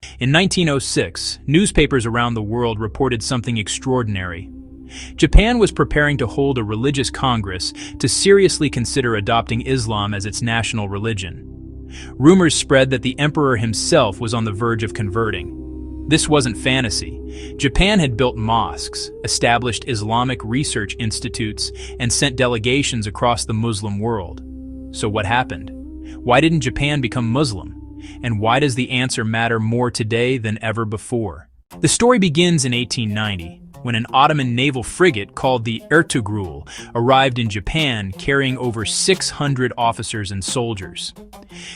In 1906, newspapers around the world reported something extraordinary. Japan was preparing to hold a religious congress to seriously consider adopting Islam as its national religion. Rumors spread that the emperor himself was on the verge of converting. This wasn't fantasy. Japan had built mosques, established Islamic research institutes, and sent delegations across the Muslim world. So what happened? Why didn't Japan become Muslim? And why does the answer matter more today than ever before? The story begins in 1890, when an Ottoman naval frigate called the Ertugrul arrived in Japan carrying over 600 officers and soldiers.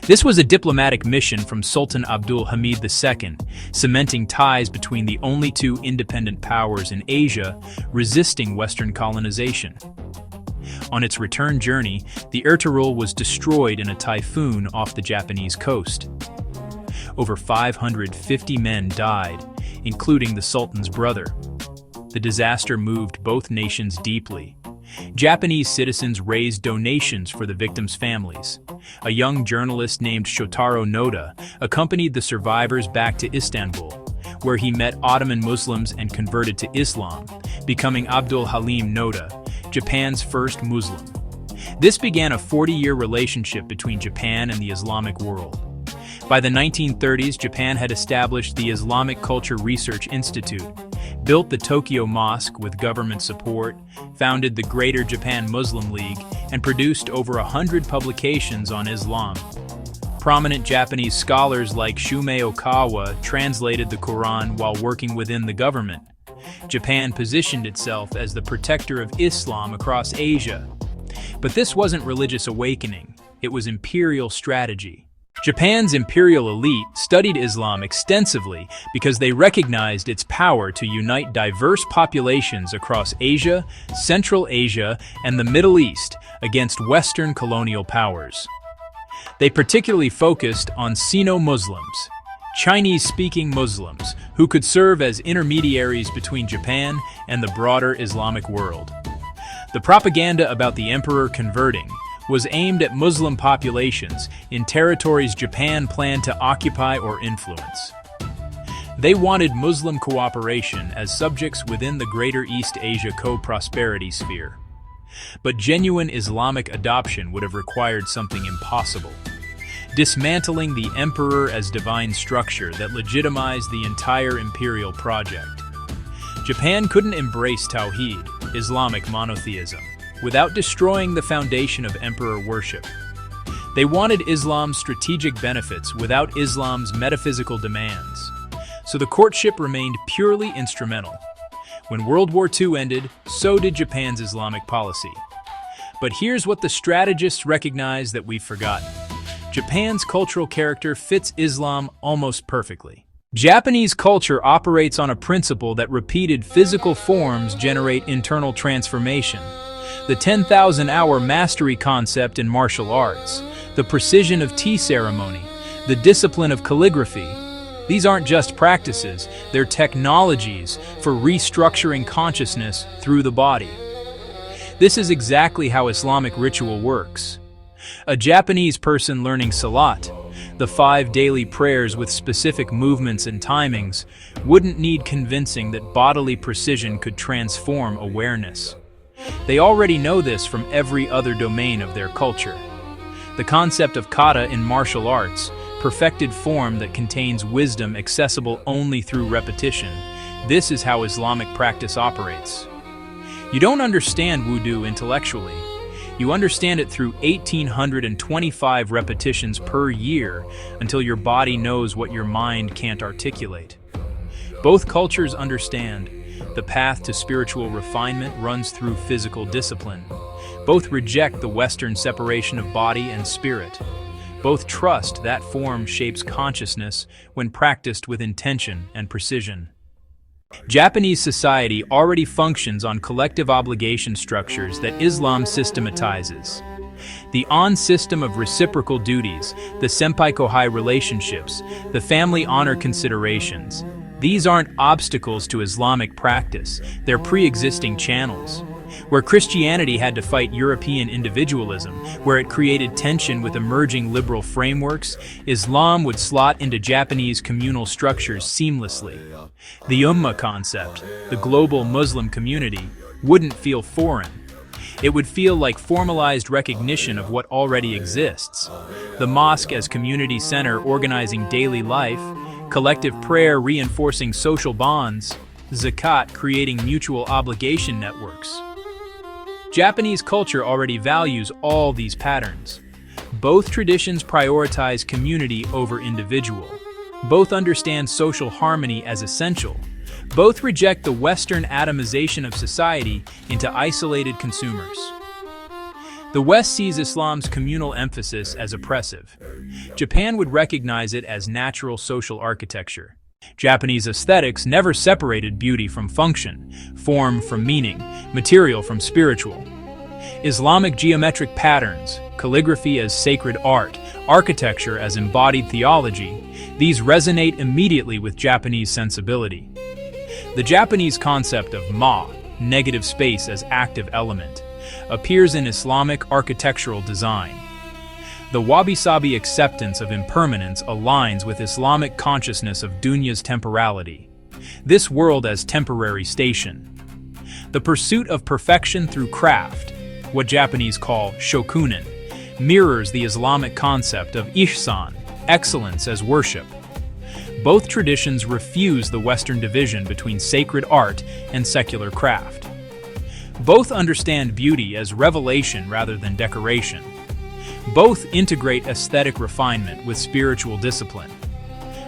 This was a diplomatic mission from Sultan Abdul Hamid II, cementing ties between the only two independent powers in Asia resisting Western colonization. On its return journey, the Ertugrul was destroyed in a typhoon off the Japanese coast. Over 550 men died, including the Sultan's brother. The disaster moved both nations deeply. Japanese citizens raised donations for the victims' families. A young journalist named Shotaro Noda accompanied the survivors back to Istanbul, where he met Ottoman Muslims and converted to Islam, becoming Abdul Halim Noda, Japan's first Muslim. This began a 40-year relationship between Japan and the Islamic world. By the 1930s, Japan had established the Islamic Culture Research Institute, built the Tokyo Mosque with government support, founded the Greater Japan Muslim League, and produced over 100 publications on Islam. Prominent Japanese scholars like Shumei Okawa translated the Quran while working within the government. Japan positioned itself as the protector of Islam across Asia. But this wasn't religious awakening, it was imperial strategy. Japan's imperial elite studied Islam extensively because they recognized its power to unite diverse populations across Asia, Central Asia, and the Middle East against Western colonial powers. They particularly focused on Sino-Muslims, Chinese-speaking Muslims, who could serve as intermediaries between Japan and the broader Islamic world. The propaganda about the emperor converting was aimed at Muslim populations in territories Japan planned to occupy or influence. They wanted Muslim cooperation as subjects within the Greater East Asia co-prosperity sphere. But genuine Islamic adoption would have required something impossible: dismantling the emperor as divine structure that legitimized the entire imperial project. Japan couldn't embrace Tawhid, Islamic monotheism, without destroying the foundation of emperor worship. They wanted Islam's strategic benefits without Islam's metaphysical demands. So the courtship remained purely instrumental. When World War II ended, so did Japan's Islamic policy. But here's what the strategists recognize that we've forgotten: Japan's cultural character fits Islam almost perfectly. Japanese culture operates on a principle that repeated physical forms generate internal transformation. The 10,000-hour mastery concept in martial arts, the precision of tea ceremony, the discipline of calligraphy. These aren't just practices, they're technologies for restructuring consciousness through the body. This is exactly how Islamic ritual works. A Japanese person learning Salat, the 5 daily prayers with specific movements and timings, wouldn't need convincing that bodily precision could transform awareness. They already know this from every other domain of their culture. The concept of kata in martial arts, perfected form that contains wisdom accessible only through repetition. This is how Islamic practice operates. You don't understand wudu intellectually. You understand it through 1,825 repetitions per year until your body knows what your mind can't articulate. Both cultures understand the path to spiritual refinement runs through physical discipline. Both reject the Western separation of body and spirit. Both trust that form shapes consciousness when practiced with intention and precision. Japanese society already functions on collective obligation structures that Islam systematizes. The on system of reciprocal duties, the senpai-kohai relationships, the family honor considerations. These aren't obstacles to Islamic practice, they're pre-existing channels. Where Christianity had to fight European individualism, where it created tension with emerging liberal frameworks, Islam would slot into Japanese communal structures seamlessly. The Ummah concept, the global Muslim community, wouldn't feel foreign. It would feel like formalized recognition of what already exists. The mosque as community center organizing daily life, collective prayer reinforcing social bonds, zakat creating mutual obligation networks. Japanese culture already values all these patterns. Both traditions prioritize community over individual. Both understand social harmony as essential. Both reject the Western atomization of society into isolated consumers. The West sees Islam's communal emphasis as oppressive. Japan would recognize it as natural social architecture. Japanese aesthetics never separated beauty from function, form from meaning, material from spiritual. Islamic geometric patterns, calligraphy as sacred art, architecture as embodied theology, these resonate immediately with Japanese sensibility. The Japanese concept of ma, negative space as active element, appears in Islamic architectural design. The wabi-sabi acceptance of impermanence aligns with Islamic consciousness of dunya's temporality, this world as temporary station. The pursuit of perfection through craft, what Japanese call shokunin, mirrors the Islamic concept of ihsan, excellence as worship. Both traditions refuse the Western division between sacred art and secular craft. Both understand beauty as revelation rather than decoration. Both integrate aesthetic refinement with spiritual discipline.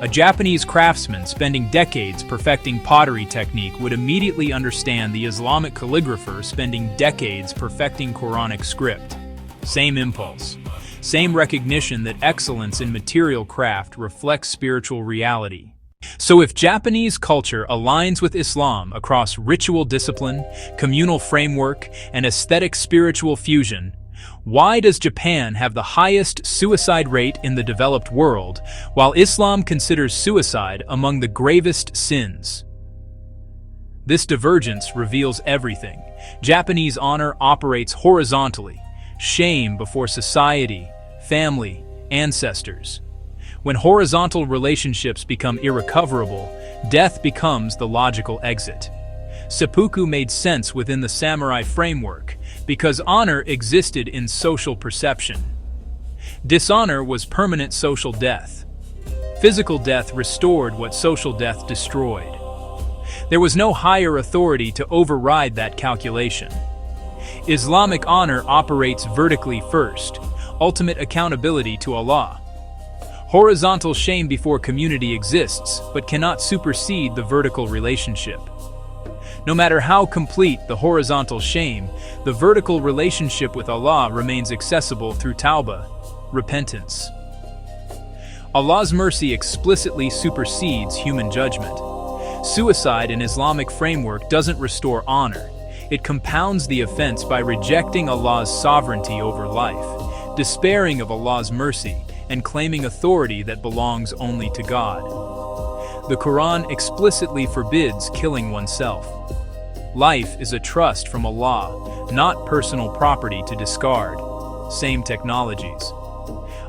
A Japanese craftsman spending decades perfecting pottery technique would immediately understand the Islamic calligrapher spending decades perfecting Quranic script. Same impulse. Same recognition that excellence in material craft reflects spiritual reality. So if Japanese culture aligns with Islam across ritual discipline, communal framework, and aesthetic spiritual fusion, why does Japan have the highest suicide rate in the developed world, while Islam considers suicide among the gravest sins? This divergence reveals everything. Japanese honor operates horizontally, shame before society, family, ancestors. When horizontal relationships become irrecoverable, death becomes the logical exit. Seppuku made sense within the samurai framework because honor existed in social perception. Dishonor was permanent social death. Physical death restored what social death destroyed. There was no higher authority to override that calculation. Islamic honor operates vertically first, ultimate accountability to Allah. Horizontal shame before community exists, but cannot supersede the vertical relationship. No matter how complete the horizontal shame, the vertical relationship with Allah remains accessible through tawbah, repentance. Allah's mercy explicitly supersedes human judgment. Suicide in Islamic framework doesn't restore honor. It compounds the offense by rejecting Allah's sovereignty over life, despairing of Allah's mercy, and claiming authority that belongs only to God. The Quran explicitly forbids killing oneself. Life is a trust from Allah, not personal property to discard. Same technologies.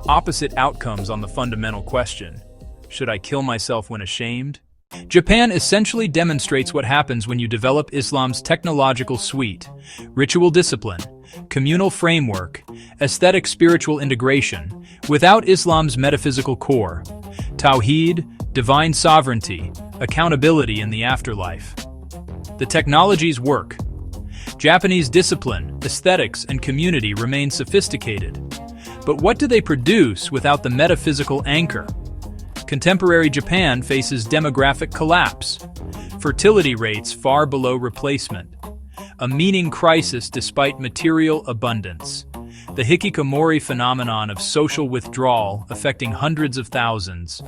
Opposite outcomes on the fundamental question: should I kill myself when ashamed? Japan essentially demonstrates what happens when you develop Islam's technological suite, ritual discipline, communal framework, aesthetic spiritual integration, without Islam's metaphysical core, tawhid, divine sovereignty, accountability in the afterlife. The technologies work. Japanese discipline, aesthetics, and community remain sophisticated. But what do they produce without the metaphysical anchor? Contemporary Japan faces demographic collapse, fertility rates far below replacement, a meaning crisis despite material abundance, the hikikomori phenomenon of social withdrawal affecting hundreds of thousands,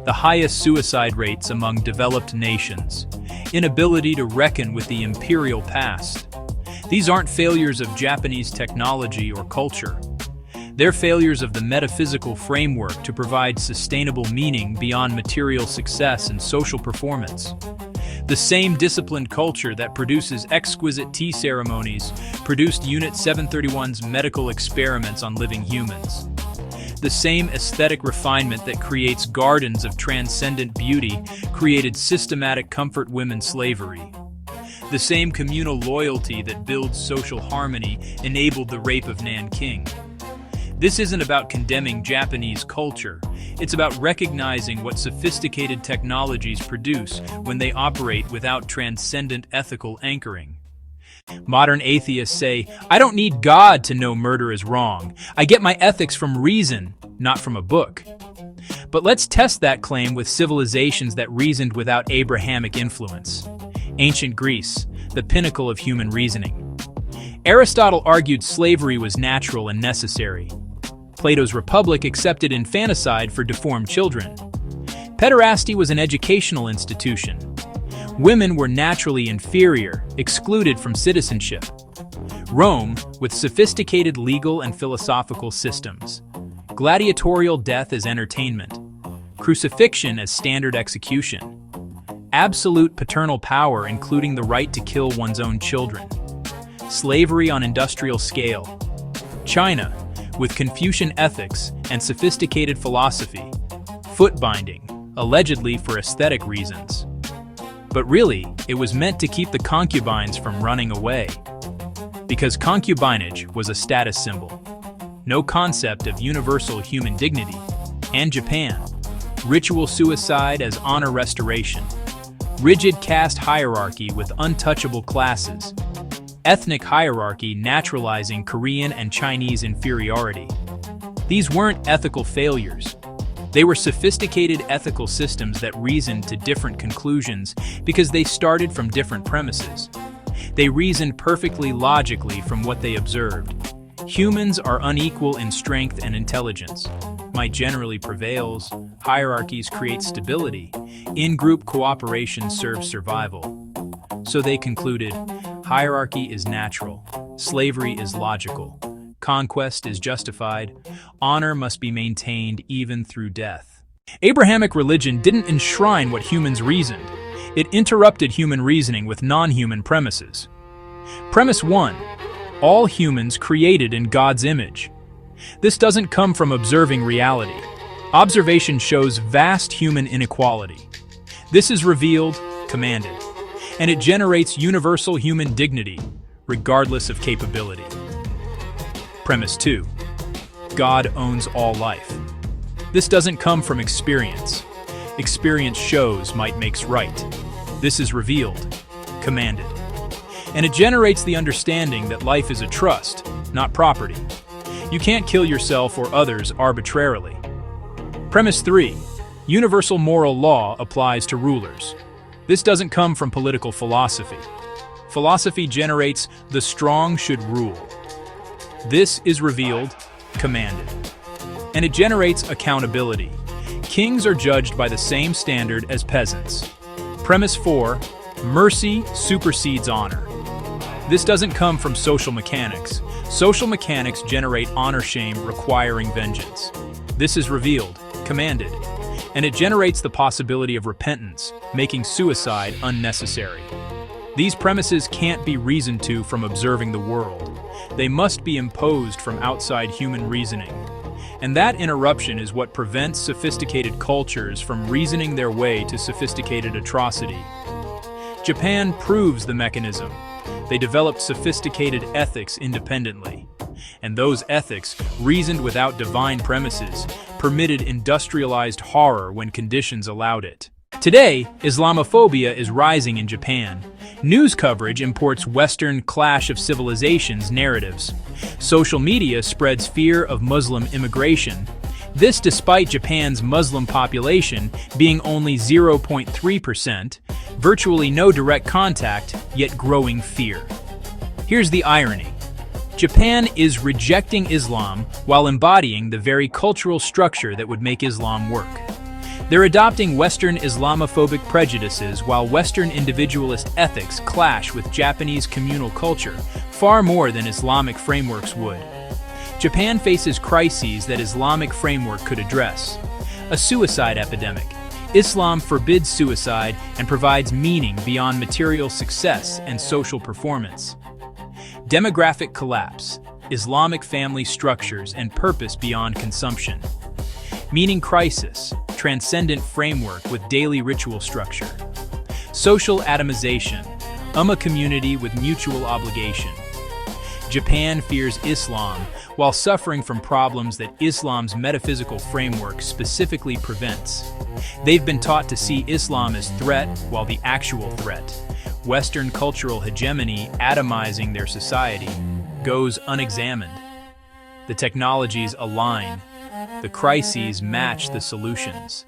the highest suicide rates among developed nations, inability to reckon with the imperial past. These aren't failures of Japanese technology or culture. They're failures of the metaphysical framework to provide sustainable meaning beyond material success and social performance. The same disciplined culture that produces exquisite tea ceremonies produced Unit 731's medical experiments on living humans. The same aesthetic refinement that creates gardens of transcendent beauty created systematic comfort women slavery. The same communal loyalty that builds social harmony enabled the rape of Nanking. This isn't about condemning Japanese culture. It's about recognizing what sophisticated technologies produce when they operate without transcendent ethical anchoring. Modern atheists say, "I don't need God to know murder is wrong. I get my ethics from reason, not from a book." But let's test that claim with civilizations that reasoned without Abrahamic influence. Ancient Greece, the pinnacle of human reasoning. Aristotle argued slavery was natural and necessary. Plato's Republic accepted infanticide for deformed children. Pederasty was an educational institution. Women were naturally inferior, excluded from citizenship. Rome, with sophisticated legal and philosophical systems. Gladiatorial death as entertainment. Crucifixion as standard execution. Absolute paternal power, including the right to kill one's own children. Slavery on industrial scale. China, with Confucian ethics and sophisticated philosophy. Foot binding, allegedly for aesthetic reasons. But really, it was meant to keep the concubines from running away. Because concubinage was a status symbol. No concept of universal human dignity. And Japan, ritual suicide as honor restoration. Rigid caste hierarchy with untouchable classes. Ethnic hierarchy naturalizing Korean and Chinese inferiority. These weren't ethical failures. They were sophisticated ethical systems that reasoned to different conclusions because they started from different premises. They reasoned perfectly logically from what they observed. Humans are unequal in strength and intelligence. Might generally prevails. Hierarchies create stability. In-group cooperation serves survival. So they concluded, hierarchy is natural. Slavery is logical. Conquest is justified. Honor must be maintained even through death. Abrahamic religion didn't enshrine what humans reasoned. It interrupted human reasoning with non-human premises. Premise 1. All humans created in God's image. This doesn't come from observing reality. Observation shows vast human inequality. This is revealed, commanded, and it generates universal human dignity, regardless of capability. Premise 2. God owns all life. This doesn't come from experience. Experience shows might makes right. This is revealed, commanded, and it generates the understanding that life is a trust, not property. You can't kill yourself or others arbitrarily. Premise 3. Universal moral law applies to rulers. This doesn't come from political philosophy. Philosophy generates the strong should rule. This is revealed, commanded, and it generates accountability. Kings are judged by the same standard as peasants. Premise 4. Mercy supersedes honor. This doesn't come from social mechanics. Social mechanics generate honor-shame requiring vengeance. This is revealed, commanded, and it generates the possibility of repentance, making suicide unnecessary. These premises can't be reasoned to from observing the world. They must be imposed from outside human reasoning. And that interruption is what prevents sophisticated cultures from reasoning their way to sophisticated atrocity. Japan proves the mechanism. They developed sophisticated ethics independently. And those ethics, reasoned without divine premises, permitted industrialized horror when conditions allowed it. Today, Islamophobia is rising in Japan. News coverage imports Western clash of civilizations narratives. Social media spreads fear of Muslim immigration. This despite Japan's Muslim population being only 0.3%, virtually no direct contact, yet growing fear. Here's the irony. Japan is rejecting Islam while embodying the very cultural structure that would make Islam work. They're adopting Western Islamophobic prejudices while Western individualist ethics clash with Japanese communal culture far more than Islamic frameworks would. Japan faces crises that Islamic framework could address. A suicide epidemic, Islam forbids suicide and provides meaning beyond material success and social performance. Demographic collapse, Islamic family structures and purpose beyond consumption. Meaning crisis, transcendent framework with daily ritual structure. Social atomization, Ummah community with mutual obligation. Japan fears Islam while suffering from problems that Islam's metaphysical framework specifically prevents. They've been taught to see Islam as threat while the actual threat, Western cultural hegemony atomizing their society, goes unexamined. The technologies align, the crises match the solutions,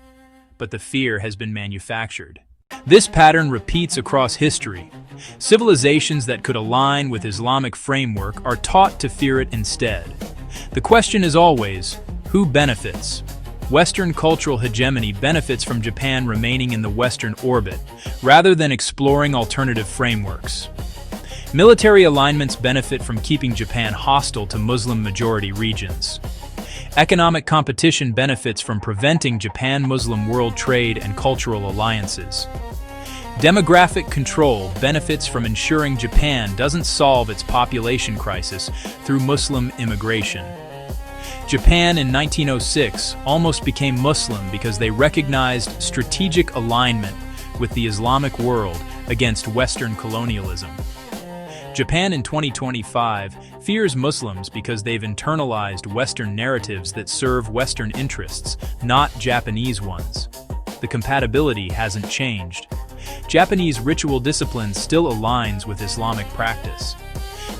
but the fear has been manufactured. This pattern repeats across history. Civilizations that could align with Islamic framework are taught to fear it instead. The question is always, who benefits? Western cultural hegemony benefits from Japan remaining in the Western orbit, rather than exploring alternative frameworks. Military alignments benefit from keeping Japan hostile to Muslim-majority regions. Economic competition benefits from preventing Japan-Muslim world trade and cultural alliances. Demographic control benefits from ensuring Japan doesn't solve its population crisis through Muslim immigration. Japan in 1906 almost became Muslim because they recognized strategic alignment with the Islamic world against Western colonialism. Japan in 2025 fears Muslims because they've internalized Western narratives that serve Western interests, not Japanese ones. The compatibility hasn't changed. Japanese ritual discipline still aligns with Islamic practice.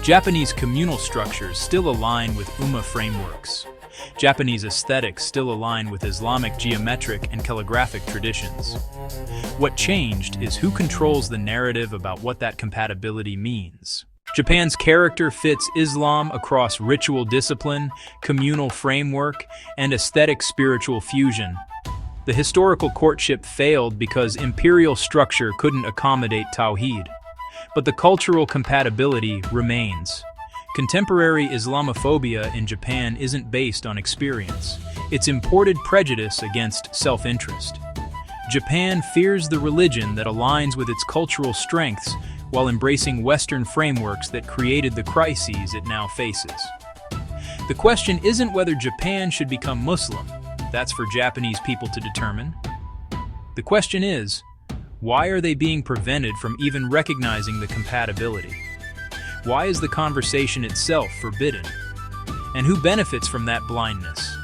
Japanese communal structures still align with Ummah frameworks. Japanese aesthetics still align with Islamic geometric and calligraphic traditions. What changed is who controls the narrative about what that compatibility means. Japan's character fits Islam across ritual discipline, communal framework, and aesthetic spiritual fusion. The historical courtship failed because imperial structure couldn't accommodate Tawhid. But the cultural compatibility remains. Contemporary Islamophobia in Japan isn't based on experience. It's imported prejudice against self-interest. Japan fears the religion that aligns with its cultural strengths while embracing Western frameworks that created the crises it now faces. The question isn't whether Japan should become Muslim. That's for Japanese people to determine. The question is, why are they being prevented from even recognizing the compatibility? Why is the conversation itself forbidden? And who benefits from that blindness?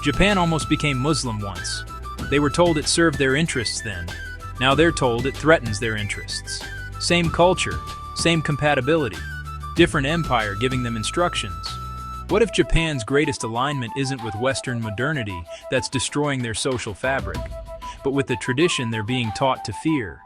Japan almost became Muslim once. They were told it served their interests then. Now they're told it threatens their interests. Same culture, same compatibility, different empire giving them instructions. What if Japan's greatest alignment isn't with Western modernity that's destroying their social fabric, but with the tradition they're being taught to fear?